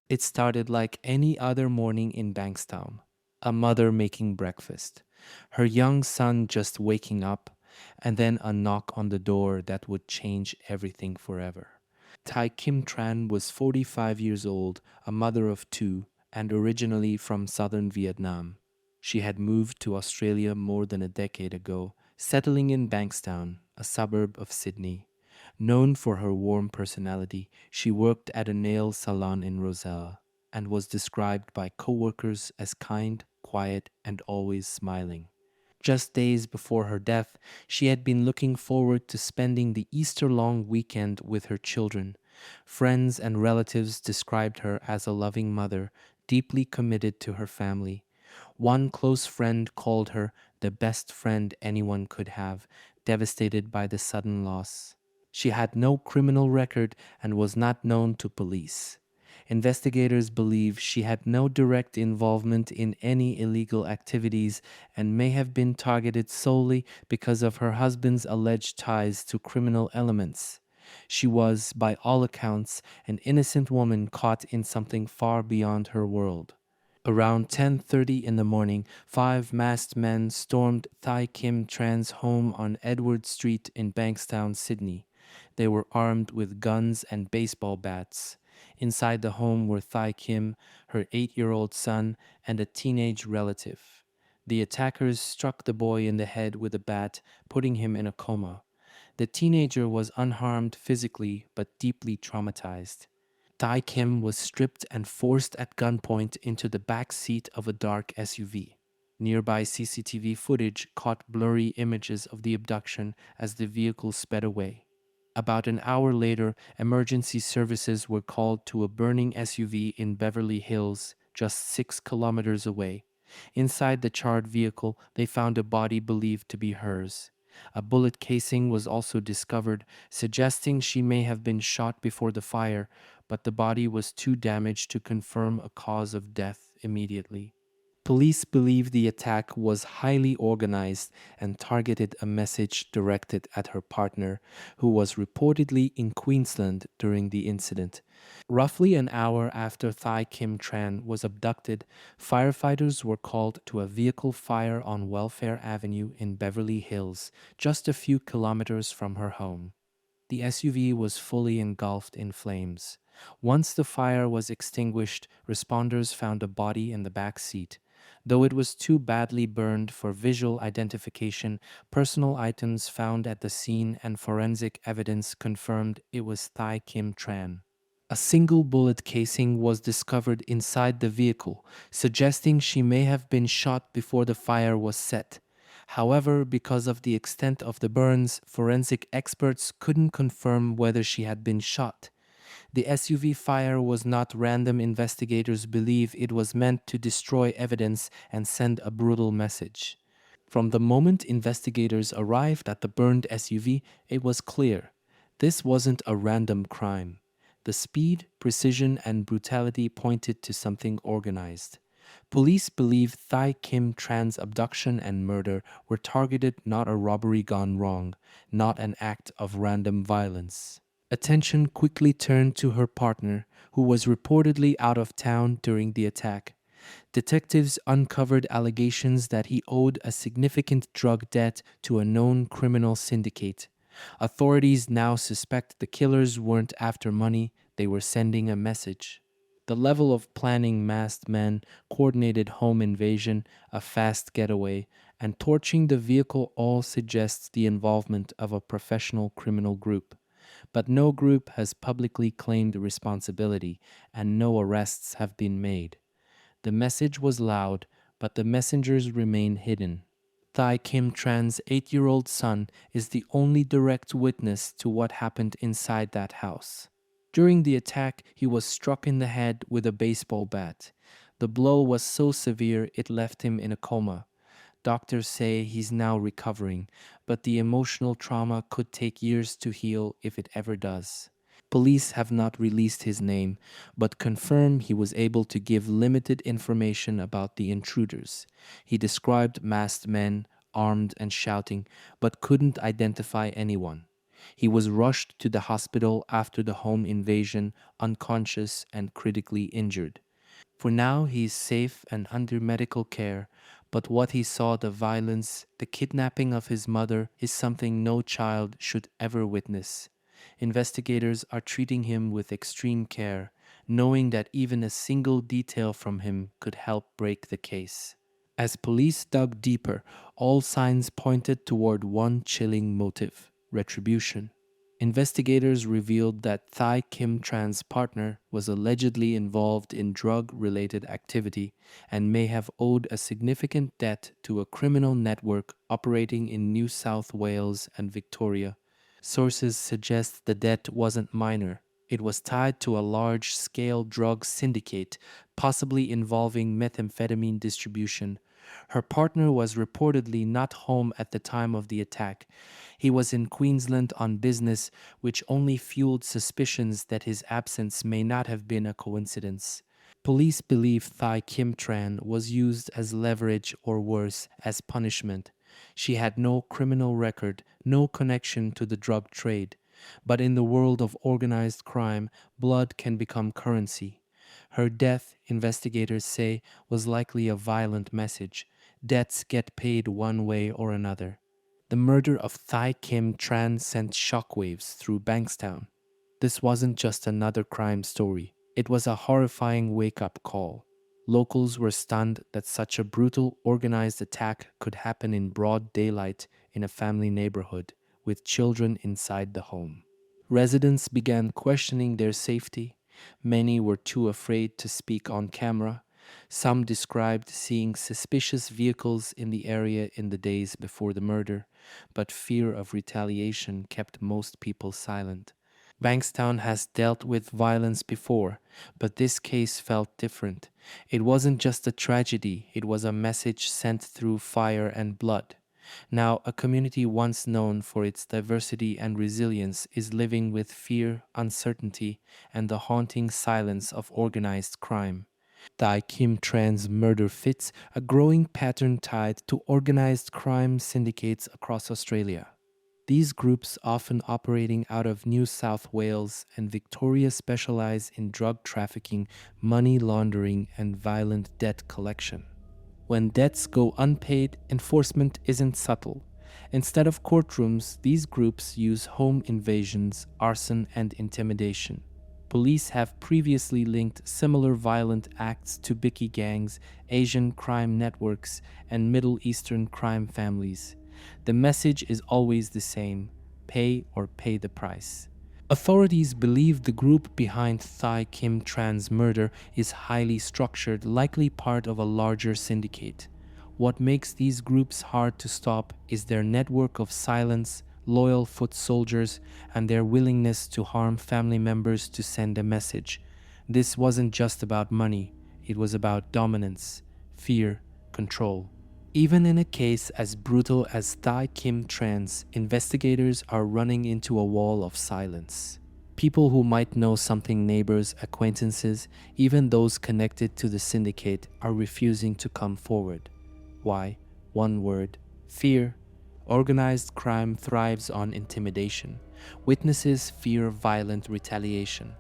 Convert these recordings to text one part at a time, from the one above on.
It started like any other morning in Bankstown. A mother making breakfast, her young son just waking up, and then a knock on the door that would change everything forever. Thi Kim Tran was 45 years old, a mother of two, and originally from southern Vietnam. She had moved to Australia more than a decade ago, settling in Bankstown, a suburb of Sydney. Known for her warm personality, she worked at a nail salon in Roselle and was described by coworkers as kind, quiet, and always smiling. Just days before her death, she had been looking forward to spending the Easter long weekend with her children. Friends and relatives described her as a loving mother, deeply committed to her family. One close friend called her the best friend anyone could have, devastated by the sudden loss. She had no criminal record and was not known to police. Investigators believe she had no direct involvement in any illegal activities and may have been targeted solely because of her husband's alleged ties to criminal elements. She was, by all accounts, an innocent woman caught in something far beyond her world. Around 10:30 in the morning, five masked men stormed Thi Kim Tran's home on Edward Street in Bankstown, Sydney. They were armed with guns and baseball bats. Inside the home were Thi Kim, her 8-year-old son, and a teenage relative. The attackers struck the boy in the head with a bat, putting him in a coma. The teenager was unharmed physically but deeply traumatized. Tai Kim was stripped and forced at gunpoint into the back seat of a dark SUV. Nearby CCTV footage caught blurry images of the abduction as the vehicle sped away. About an hour later, emergency services were called to a burning SUV in Beverly Hills, just 6 kilometers away. Inside the charred vehicle, they found a body believed to be hers. A bullet casing was also discovered, suggesting she may have been shot before the fire, but the body was too damaged to confirm a cause of death immediately. Police believe the attack was highly organized and targeted a message directed at her partner, who was reportedly in Queensland during the incident. Roughly an hour after Thi Kim Tran was abducted, firefighters were called to a vehicle fire on Welfare Avenue in Beverly Hills, just a few kilometers from her home. The SUV was fully engulfed in flames. Once the fire was extinguished, responders found a body in the back seat. Though it was too badly burned for visual identification, personal items found at the scene and forensic evidence confirmed it was Thi Kim Tran. A single bullet casing was discovered inside the vehicle, suggesting she may have been shot before the fire was set. However, because of the extent of the burns, forensic experts couldn't confirm whether she had been shot. The SUV fire was not random. Investigators believe it was meant to destroy evidence and send a brutal message. From the moment investigators arrived at the burned SUV, it was clear this wasn't a random crime. The speed, precision, and brutality pointed to something organized. Police believe Thi Kim Tran's abduction and murder were targeted, not a robbery gone wrong, not an act of random violence. Attention quickly turned to her partner, who was reportedly out of town during the attack. Detectives uncovered allegations that he owed a significant drug debt to a known criminal syndicate. Authorities now suspect the killers weren't after money, they were sending a message. The level of planning masked men, coordinated home invasion, a fast getaway, and torching the vehicle all suggests the involvement of a professional criminal group. But no group has publicly claimed responsibility, and no arrests have been made. The message was loud, but the messengers remain hidden. Thi Kim Tran's 8-year-old son is the only direct witness to what happened inside that house. During the attack, he was struck in the head with a baseball bat. The blow was so severe it left him in a coma. Doctors say he's now recovering, but the emotional trauma could take years to heal if it ever does. Police have not released his name, but confirm he was able to give limited information about the intruders. He described masked men, armed and shouting, but couldn't identify anyone. He was rushed to the hospital after the home invasion, unconscious and critically injured. For now, he is safe and under medical care, but what he saw, the violence, the kidnapping of his mother, is something no child should ever witness. Investigators are treating him with extreme care, knowing that even a single detail from him could help break the case. As police dug deeper, all signs pointed toward one chilling motive: retribution. Investigators revealed that Thi Kim Tran's partner was allegedly involved in drug related activity and may have owed a significant debt to a criminal network operating in New South Wales and Victoria. Sources suggest the debt wasn't minor. It was tied to a large scale drug syndicate, possibly involving methamphetamine distribution. Her partner was reportedly not home at the time of the attack. He was in Queensland on business, which only fueled suspicions that his absence may not have been a coincidence. Police believe Thi Kim Tran was used as leverage or worse, as punishment. She had no criminal record, no connection to the drug trade. But in the world of organized crime, blood can become currency. Her death, investigators say, was likely a violent message. Debts get paid one way or another. The murder of Thi Kim Tran sent shockwaves through Bankstown. This wasn't just another crime story. It was a horrifying wake-up call. Locals were stunned that such a brutal, organized attack could happen in broad daylight in a family neighborhood, with children inside the home. Residents began questioning their safety. Many were too afraid to speak on camera. Some described seeing suspicious vehicles in the area in the days before the murder, but fear of retaliation kept most people silent. Bankstown has dealt with violence before, but this case felt different. It wasn't just a tragedy, it was a message sent through fire and blood. Now, a community once known for its diversity and resilience is living with fear, uncertainty, and the haunting silence of organized crime. Thi Kim Tran's murder fits a growing pattern tied to organized crime syndicates across Australia. These groups, often operating out of New South Wales and Victoria, specialize in drug trafficking, money laundering, and violent debt collection. When debts go unpaid, enforcement isn't subtle. Instead of courtrooms, these groups use home invasions, arson, and intimidation. Police have previously linked similar violent acts to Biki gangs, Asian crime networks, and Middle Eastern crime families. The message is always the same: pay or pay the price. Authorities believe the group behind Thi Kim Tran's murder is highly structured, likely part of a larger syndicate. What makes these groups hard to stop is their network of silence, loyal foot soldiers, and their willingness to harm family members to send a message. This wasn't just about money, it was about dominance, fear, control. Even in a case as brutal as Thi Kim Tran's, investigators are running into a wall of silence. People who might know something, neighbors, acquaintances, even those connected to the syndicate, are refusing to come forward. Why? One word: fear. Organized crime thrives on intimidation. Witnesses fear violent retaliation.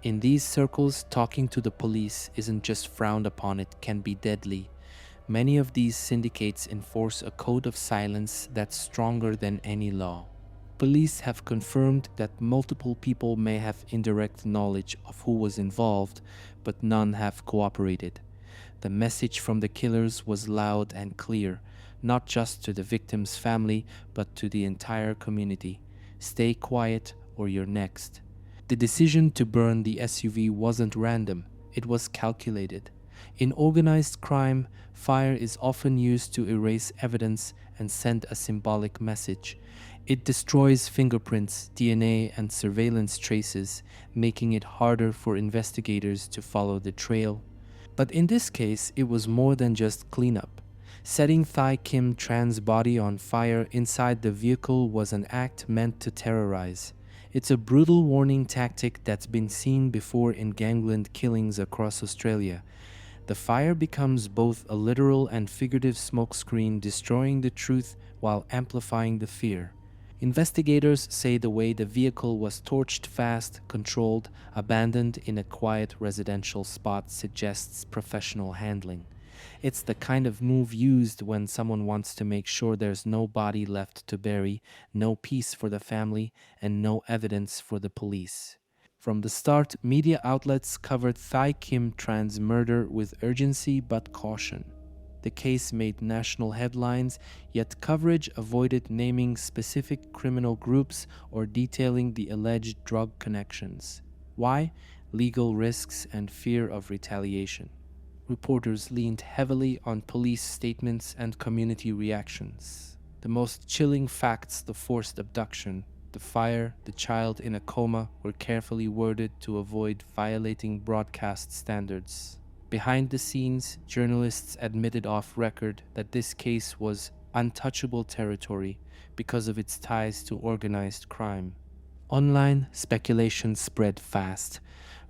In these circles, talking to the police isn't just frowned upon, it can be deadly. Many of these syndicates enforce a code of silence that's stronger than any law. Police have confirmed that multiple people may have indirect knowledge of who was involved, but none have cooperated. The message from the killers was loud and clear, not just to the victim's family, but to the entire community: stay quiet or you're next. The decision to burn the SUV wasn't random, it was calculated. In organized crime, fire is often used to erase evidence and send a symbolic message. It destroys fingerprints, DNA, and surveillance traces, making it harder for investigators to follow the trail. But in this case, it was more than just cleanup. Setting Thi Kim Tran's body on fire inside the vehicle was an act meant to terrorize. It's a brutal warning tactic that's been seen before in gangland killings across Australia. The fire becomes both a literal and figurative smokescreen, destroying the truth while amplifying the fear. Investigators say the way the vehicle was torched fast, controlled, abandoned in a quiet residential spot suggests professional handling. It's the kind of move used when someone wants to make sure there's no body left to bury, no peace for the family, and no evidence for the police. From the start, media outlets covered Thi Kim Tran's murder with urgency but caution. The case made national headlines, yet coverage avoided naming specific criminal groups or detailing the alleged drug connections. Why? Legal risks and fear of retaliation. Reporters leaned heavily on police statements and community reactions. The most chilling facts, the forced abduction, the fire, the child in a coma, were carefully worded to avoid violating broadcast standards. Behind the scenes, journalists admitted off record that this case was untouchable territory because of its ties to organized crime. Online, speculation spread fast.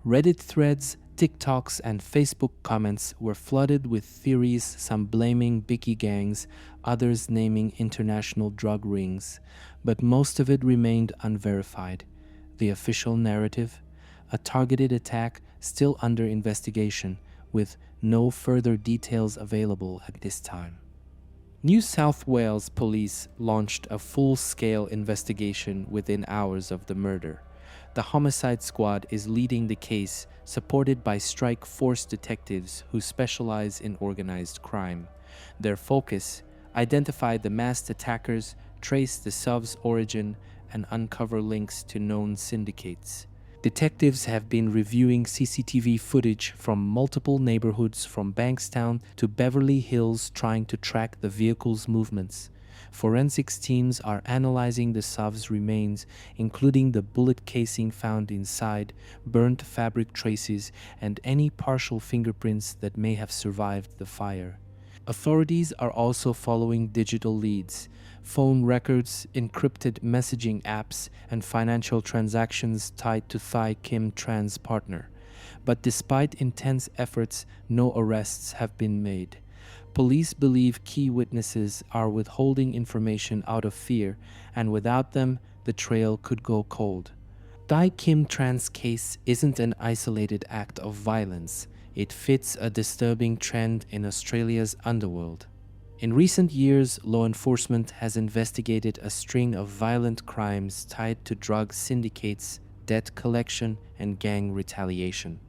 Reddit threads, TikToks, and Facebook comments were flooded with theories, some blaming biggie gangs, others naming international drug rings, but most of it remained unverified. The official narrative? A targeted attack still under investigation, with no further details available at this time. New South Wales police launched a full-scale investigation within hours of the murder. The homicide squad is leading the case, supported by strike force detectives who specialize in organized crime. Their focus: identify the masked attackers, trace the sub's origin, and uncover links to known syndicates. Detectives have been reviewing CCTV footage from multiple neighborhoods from Bankstown to Beverly Hills, trying to track the vehicle's movements. Forensics teams are analyzing the SUV's remains, including the bullet casing found inside, burnt fabric traces, and any partial fingerprints that may have survived the fire. Authorities are also following digital leads, phone records, encrypted messaging apps, and financial transactions tied to Thi Kim Tran's partner. But despite intense efforts, no arrests have been made. Police believe key witnesses are withholding information out of fear, and without them, the trail could go cold. Thi Kim Tran's case isn't an isolated act of violence. It fits a disturbing trend in Australia's underworld. In recent years, law enforcement has investigated a string of violent crimes tied to drug syndicates, debt collection, and gang retaliation.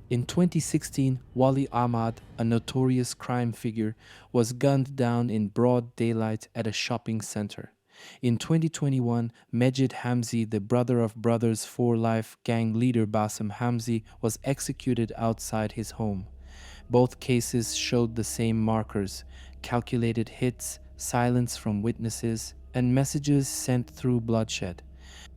In 2016, Wali Ahmad, a notorious crime figure, was gunned down in broad daylight at a shopping center. In 2021, Mejid Hamzi, the brother of Brothers for Life gang leader Bassem Hamzi, was executed outside his home. Both cases showed the same markers: calculated hits, silence from witnesses, and messages sent through bloodshed.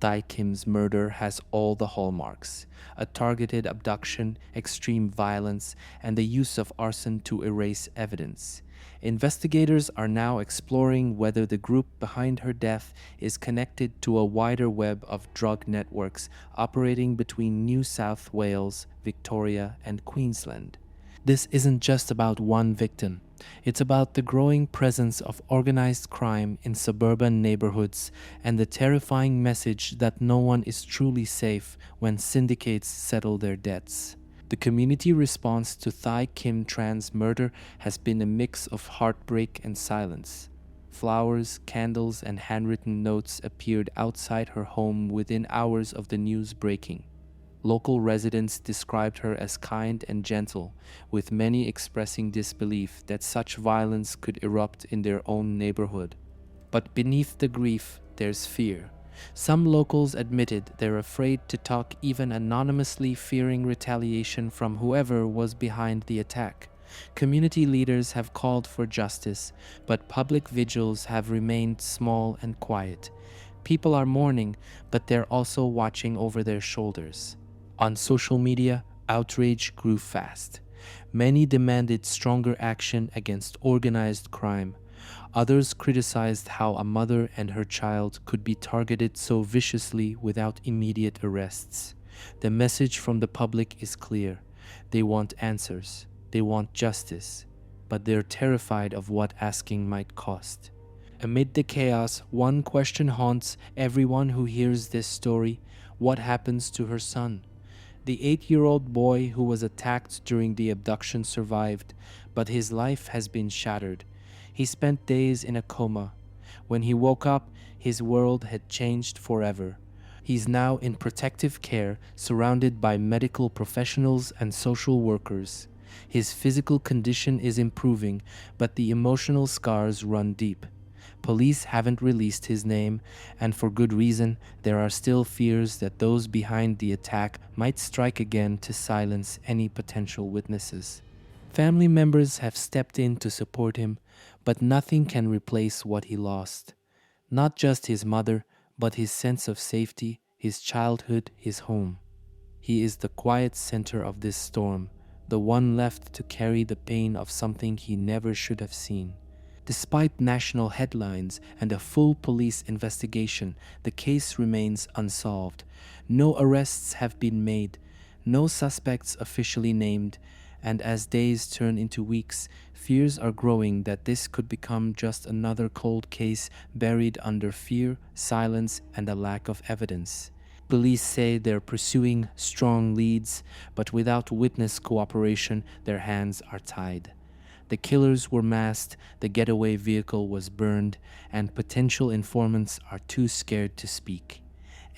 Thi Kim's murder has all the hallmarks: a targeted abduction, extreme violence, and the use of arson to erase evidence. Investigators are now exploring whether the group behind her death is connected to a wider web of drug networks operating between New South Wales, Victoria, and Queensland. This isn't just about one victim. It's about the growing presence of organized crime in suburban neighborhoods and the terrifying message that no one is truly safe when syndicates settle their debts. The community response to Thi Kim Tran's murder has been a mix of heartbreak and silence. Flowers, candles, and handwritten notes appeared outside her home within hours of the news breaking. Local residents described her as kind and gentle, with many expressing disbelief that such violence could erupt in their own neighborhood. But beneath the grief, there's fear. Some locals admitted they're afraid to talk even anonymously, fearing retaliation from whoever was behind the attack. Community leaders have called for justice, but public vigils have remained small and quiet. People are mourning, but they're also watching over their shoulders. On social media, outrage grew fast. Many demanded stronger action against organized crime. Others criticized how a mother and her child could be targeted so viciously without immediate arrests. The message from the public is clear. They want answers. They want justice. But they're terrified of what asking might cost. Amid the chaos, one question haunts everyone who hears this story: what happens to her son? The 8-year-old boy who was attacked during the abduction survived, but his life has been shattered. He spent days in a coma. When he woke up, his world had changed forever. He's now in protective care, surrounded by medical professionals and social workers. His physical condition is improving, but the emotional scars run deep. Police haven't released his name, and for good reason. There are still fears that those behind the attack might strike again to silence any potential witnesses. Family members have stepped in to support him, but nothing can replace what he lost. Not just his mother, but his sense of safety, his childhood, his home. He is the quiet center of this storm, the one left to carry the pain of something he never should have seen. Despite national headlines and a full police investigation, the case remains unsolved. No arrests have been made, no suspects officially named, and as days turn into weeks, fears are growing that this could become just another cold case buried under fear, silence, and a lack of evidence. Police say they're pursuing strong leads, but without witness cooperation, their hands are tied. The killers were masked, the getaway vehicle was burned, and potential informants are too scared to speak.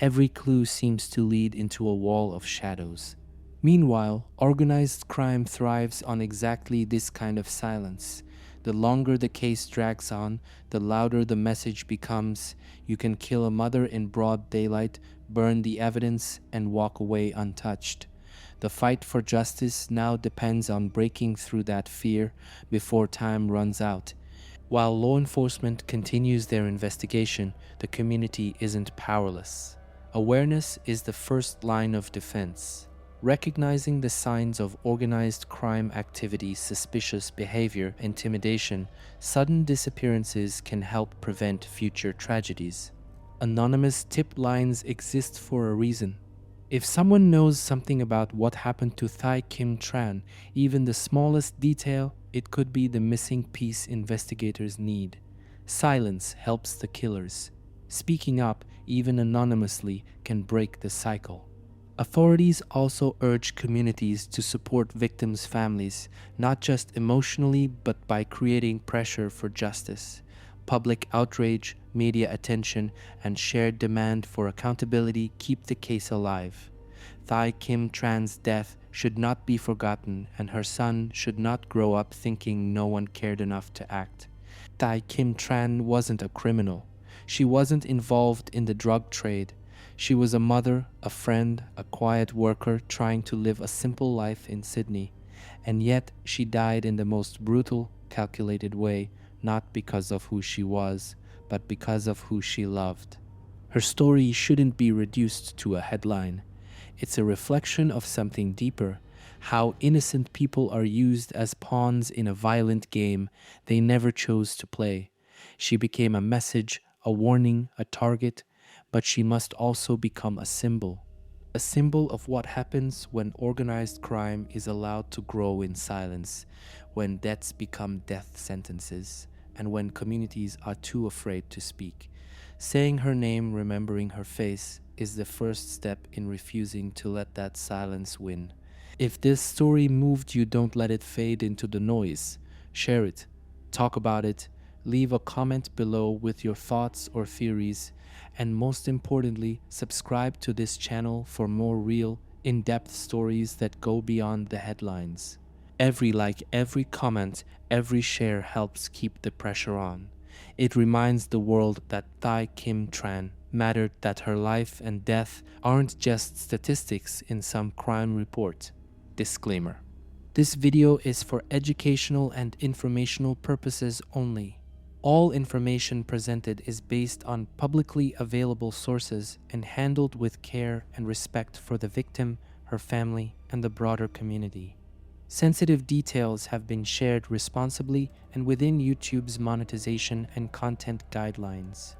Every clue seems to lead into a wall of shadows. Meanwhile, organized crime thrives on exactly this kind of silence. The longer the case drags on, the louder the message becomes. You can kill a mother in broad daylight, burn the evidence, and walk away untouched. The fight for justice now depends on breaking through that fear before time runs out. While law enforcement continues their investigation, the community isn't powerless. Awareness is the first line of defense. Recognizing the signs of organized crime activity, suspicious behavior, intimidation, sudden disappearances can help prevent future tragedies. Anonymous tip lines exist for a reason. If someone knows something about what happened to Thi Kim Tran, even the smallest detail, it could be the missing piece investigators need. Silence helps the killers. Speaking up, even anonymously, can break the cycle. Authorities also urge communities to support victims' families, not just emotionally, but by creating pressure for justice. Public outrage, media attention, and shared demand for accountability keep the case alive. Thi Kim Tran's death should not be forgotten, and her son should not grow up thinking no one cared enough to act. Thi Kim Tran wasn't a criminal. She wasn't involved in the drug trade. She was a mother, a friend, a quiet worker trying to live a simple life in Sydney. And yet she died in the most brutal, calculated way, not because of who she was, but because of who she loved. Her story shouldn't be reduced to a headline. It's a reflection of something deeper, how innocent people are used as pawns in a violent game they never chose to play. She became a message, a warning, a target, but she must also become a symbol. A symbol of what happens when organized crime is allowed to grow in silence, when deaths become death sentences, and when communities are too afraid to speak. Saying her name, remembering her face, is the first step in refusing to let that silence win. If this story moved you, don't let it fade into the noise. Share it, talk about it, leave a comment below with your thoughts or theories, and most importantly, subscribe to this channel for more real, in-depth stories that go beyond the headlines. Every like, every comment, every share helps keep the pressure on. It reminds the world that Thi Kim Tran mattered, that her life and death aren't just statistics in some crime report. Disclaimer. This video is for educational and informational purposes only. All information presented is based on publicly available sources and handled with care and respect for the victim, her family, and the broader community. Sensitive details have been shared responsibly and within YouTube's monetization and content guidelines.